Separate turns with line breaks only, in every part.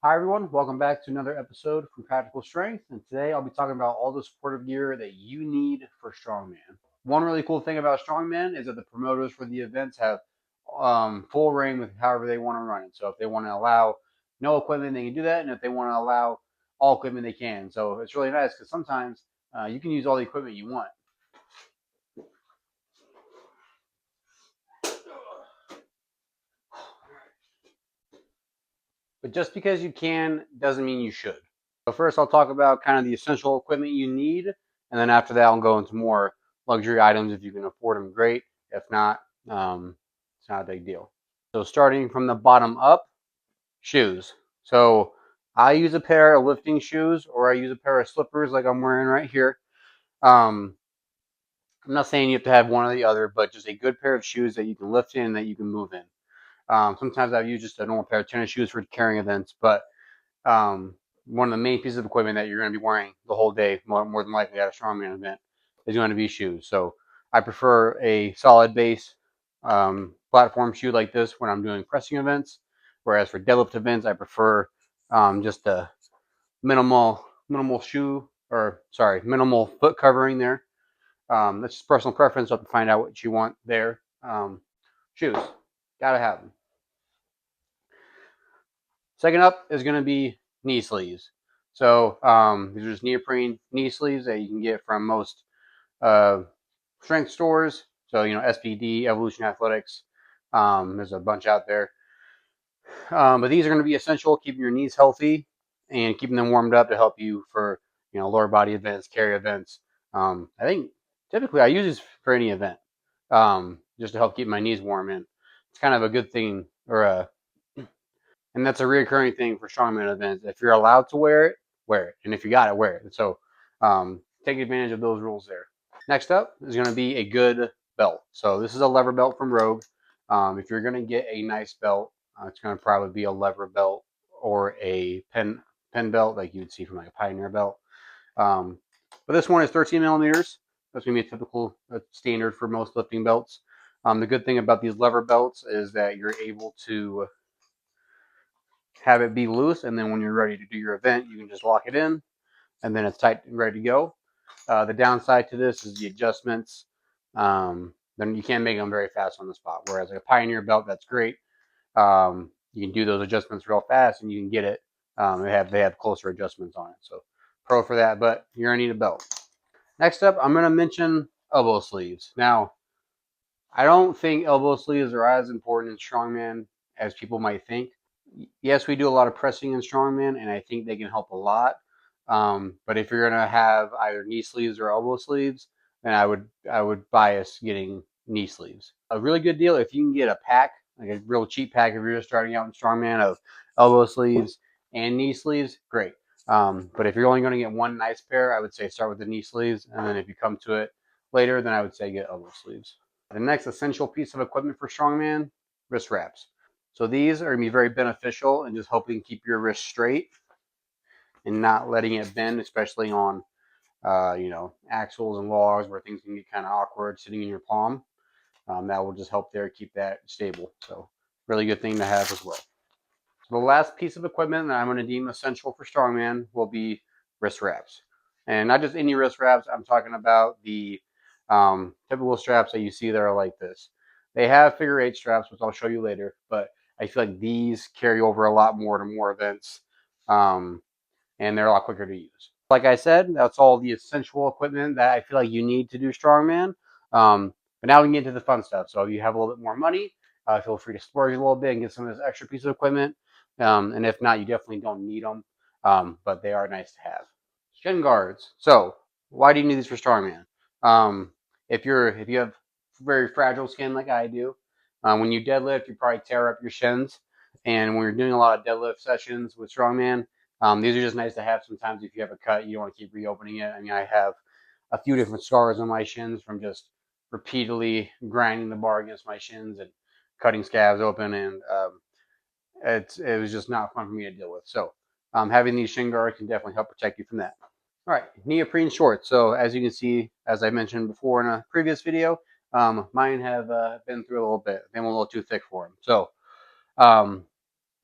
Hi everyone, welcome back to another episode from Practical Strength, and today I'll be talking about all the supportive gear that you need for strongman. One really cool thing about strongman is that the promoters for the events have full reign with however they want to run it. So if they want to allow no equipment, they can do that, and if they want to allow all equipment, they can. So it's really nice because sometimes you can use all the equipment you want. But just because you can doesn't mean you should. So first I'll talk about kind of the essential equipment you need, and then after that I'll go into more luxury items. If you can afford them, great. If not, it's not a big deal. So starting from the bottom up, shoes. So I use a pair of lifting shoes, or I use a pair of slippers like I'm wearing right here. Um, I'm not saying you have to have one or the other, but just a good pair of shoes that you can lift in and that you can move in. Sometimes I've used just a normal pair of tennis shoes for carrying events, but one of the main pieces of equipment that you're going to be wearing the whole day, more than likely at a strongman event, is going to be shoes. So I prefer a solid base platform shoe like this when I'm doing pressing events. Whereas for deadlift events, I prefer just a minimal shoe, or sorry, minimal foot covering there. That's just personal preference. You have to find out what you want there. Shoes, gotta have them. Second up is going to be knee sleeves. So these are just neoprene knee sleeves that you can get from most uh, strength stores. So SPD, Evolution Athletics. There's a bunch out there, but these are going to be essential, keeping your knees healthy and keeping them warmed up to help you for lower body events, carry events. I think typically I use this for any event, just to help keep my knees warm. And it's kind of a good thing, and that's a reoccurring thing for strongman events. If you're allowed to wear it, wear it. And if you got it, wear it. So take advantage of those rules there. Next up is going to be a good belt. So this is a lever belt from Rogue. If you're going to get a nice belt, it's going to probably be a lever belt or a pen belt like you would see from like a Pioneer belt. Um, but this one is 13 millimeters. That's going to be a typical standard for most lifting belts. The good thing about these lever belts is that you're able to have it be loose, and then when you're ready to do your event, you can just lock it in, and then it's tight and ready to go. The downside to this is the adjustments. Then you can't make them very fast on the spot. Whereas like a Pioneer belt, that's great. You can do those adjustments real fast, and you can get it. They have closer adjustments on it, so pro for that. But you're gonna need a belt. Next up, I'm gonna mention elbow sleeves. Now, I don't think elbow sleeves are as important in strongman as people might think. Yes, we do a lot of pressing in strongman, and I think they can help a lot. But if you're gonna have either knee sleeves or elbow sleeves, then I would bias getting knee sleeves. A really good deal if you can get a pack, like a real cheap pack, if you're just starting out in strongman, of elbow sleeves and knee sleeves, great. But if you're only going to get one nice pair, I would say start with the knee sleeves, and then if you come to it later, then I would say get elbow sleeves. The next essential piece of equipment for strongman: wrist wraps. So these are going to be very beneficial in just helping keep your wrist straight and not letting it bend, especially on axles and logs where things can get kind of awkward sitting in your palm. That will just help there keep that stable. So really good thing to have as well. So the last piece of equipment that I'm going to deem essential for strongman will be wrist wraps, and not just any wrist wraps. I'm talking about the typical straps that you see that are like this. They have figure eight straps, which I'll show you later, but I feel like these carry over a lot more to more events, um, and they're a lot quicker to use. Like I said, that's all the essential equipment that I feel like you need to do strongman. But now we can get into the fun stuff. So if you have a little bit more money, feel free to splurge a little bit and get some of this extra piece of equipment. And if not, you definitely don't need them, but they are nice to have. Shin guards. So why do you need these for strongman? If you have very fragile skin like I do, when you deadlift, you probably tear up your shins. And when you're doing a lot of deadlift sessions with strongman, these are just nice to have. Sometimes if you have a cut, you don't want to keep reopening it. I mean, I have a few different scars on my shins from just repeatedly grinding the bar against my shins and cutting scabs open, and it was just not fun for me to deal with. So having these shin guards can definitely help protect you from that. All right, neoprene shorts. So as you can see, as I mentioned before in a previous video, mine have been through a little bit. They were a little too thick for them. So um,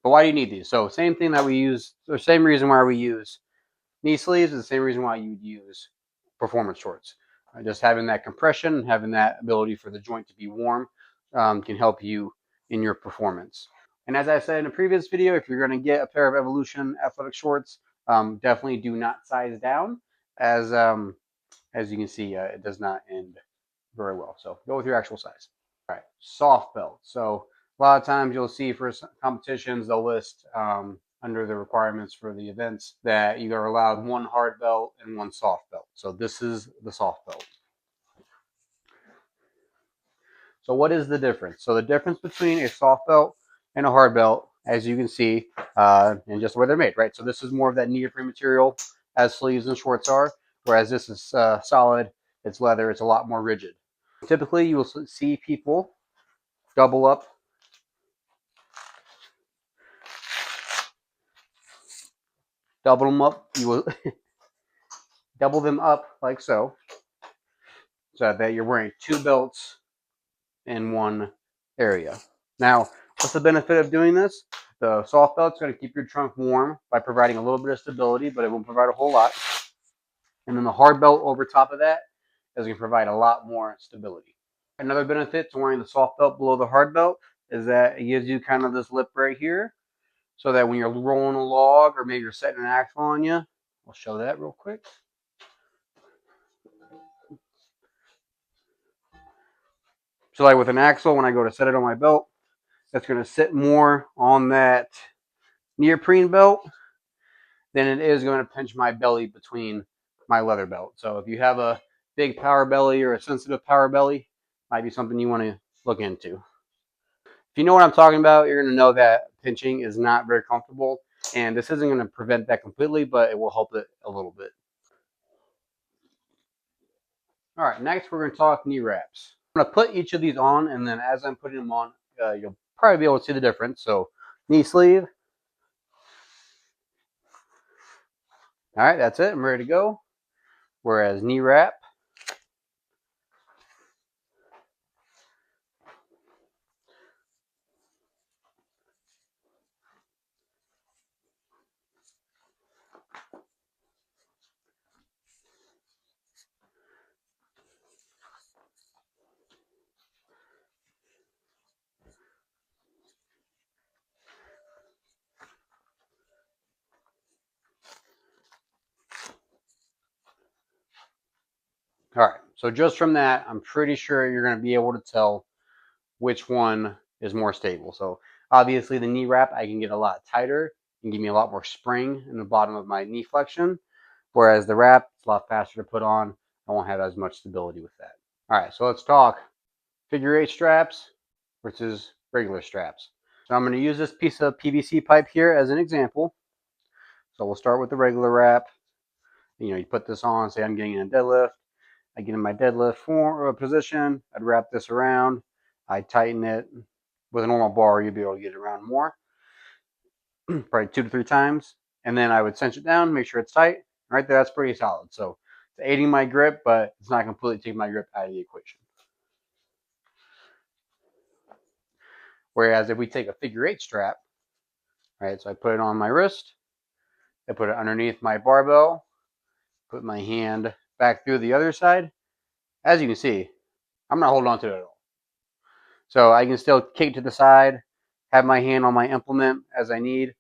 But why do you need these? So same thing that we use, the same reason why we use knee sleeves is the same reason why you'd use performance shorts. Just having that compression, having that ability for the joint to be warm can help you in your performance. And as I said in a previous video, if you're going to get a pair of Evolution athletic shorts, definitely do not size down. As you can see, it does not end very well. So go with your actual size. All right, soft belt. So a lot of times you'll see for competitions they'll list under the requirements for the events that you are allowed one hard belt and one soft belt. So this is the soft belt. So what is the difference? So the difference between a soft belt and a hard belt, as you can see, and just where they're made, right? So this is more of that neoprene material, as sleeves and shorts are, whereas this is solid, it's leather, it's a lot more rigid. Typically, you will see people double up double them up. You will double them up like so, so that you're wearing two belts in one area. Now, what's the benefit of doing this? The soft belt's going to keep your trunk warm by providing a little bit of stability, but it won't provide a whole lot. And then the hard belt over top of that is going to provide a lot more stability. Another benefit to wearing the soft belt below the hard belt is that it gives you kind of this lip right here, so that when you're rolling a log or maybe you're setting an axle on you, I'll show that real quick. So like with an axle, when I go to set it on my belt, that's going to sit more on that neoprene belt than it is going to pinch my belly between my leather belt. So if you have a big power belly or a sensitive power belly, might be something you want to look into. If you know what I'm talking about, you're going to know that pinching is not very comfortable, and this isn't going to prevent that completely, but it will help it a little bit. All right, next we're going to talk knee wraps. I'm going to put each of these on, and then as I'm putting them on, you'll probably be able to see the difference. So knee sleeve. All right, that's it. I'm ready to go. Whereas knee wrap. All right, so just from that, I'm pretty sure you're going to be able to tell which one is more stable. So obviously the knee wrap, I can get a lot tighter and give me a lot more spring in the bottom of my knee flexion. Whereas the wrap, it's a lot faster to put on. I won't have as much stability with that. All right, so let's talk figure eight straps versus regular straps. So I'm going to use this piece of PVC pipe here as an example. So we'll start with the regular wrap. You put this on, say I'm getting in a deadlift. I get in my deadlift position. I'd wrap this around. I tighten it. With a normal bar, you'd be able to get it around more, probably 2 to 3 times. And then I would cinch it down, make sure it's tight. Right there, that's pretty solid. So it's aiding my grip, but it's not completely taking my grip out of the equation. Whereas if we take a figure eight strap, right, so I put it on my wrist, I put it underneath my barbell, put my hand back through the other side. As you can see, I'm not holding on to it at all. So I can still kick to the side, have my hand on my implement as I need,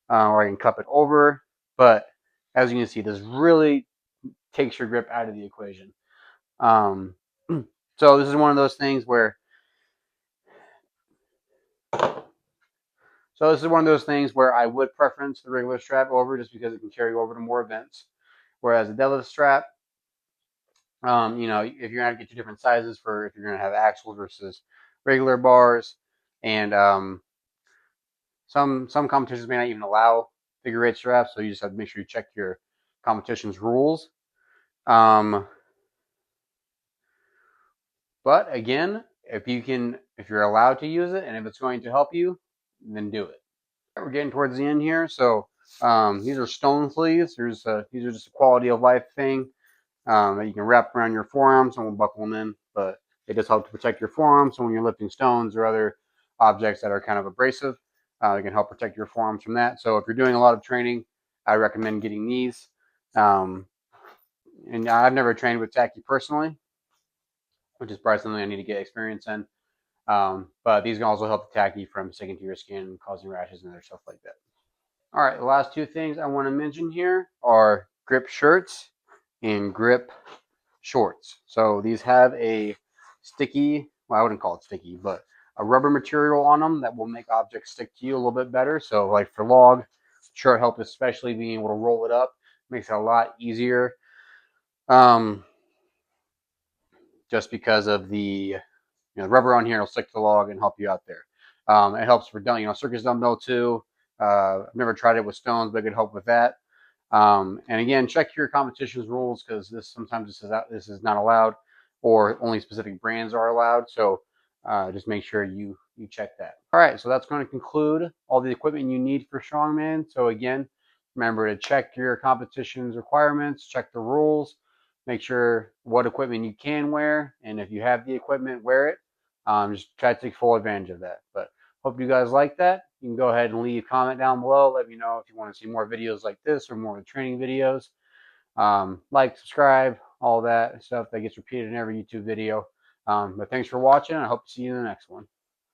or I can cup it over. But as you can see, this really takes your grip out of the equation. So this is one of those things where I would preference the regular strap over just because it can carry over to more events. Whereas the deadlift strap, if you're going to get two different sizes for if you're going to have axles versus regular bars, and some competitions may not even allow figure eight straps, so you just have to make sure you check your competition's rules. But again, if you're allowed to use it, and if it's going to help you, then do it. We're getting towards the end here, so these are stone sleeves. These are just a quality of life thing that you can wrap around your forearms and we'll buckle them in, but it does help to protect your forearms. So when you're lifting stones or other objects that are kind of abrasive, They can help protect your forearms from that. So if you're doing a lot of training, I recommend getting these. And I've never trained with Tacky personally, which is probably something I need to get experience in. But these can also help the Tacky from sticking to your skin and causing rashes and other stuff like that. All right, the last two things I want to mention here are grip shirts and grip shorts. So these have a sticky, well, I wouldn't call it sticky, but a rubber material on them that will make objects stick to you a little bit better. So like for log, shirt help, especially being able to roll it up, makes it a lot easier. Just because of the rubber on here will stick to the log and help you out there. It helps for circus dumbbell too. I've never tried it with stones, but it could help with that. And again, check your competition's rules because this is not allowed, or only specific brands are allowed. So just make sure you check that. All right, so that's going to conclude all the equipment you need for strongman. So again, remember to check your competition's requirements, check the rules, make sure what equipment you can wear, and if you have the equipment, wear it. Just try to take full advantage of that. But hope you guys like that. You can go ahead and leave a comment down below. Let me know if you want to see more videos like this or more of the training videos. Like, subscribe, all that stuff that gets repeated in every YouTube video. But thanks for watching. I hope to see you in the next one.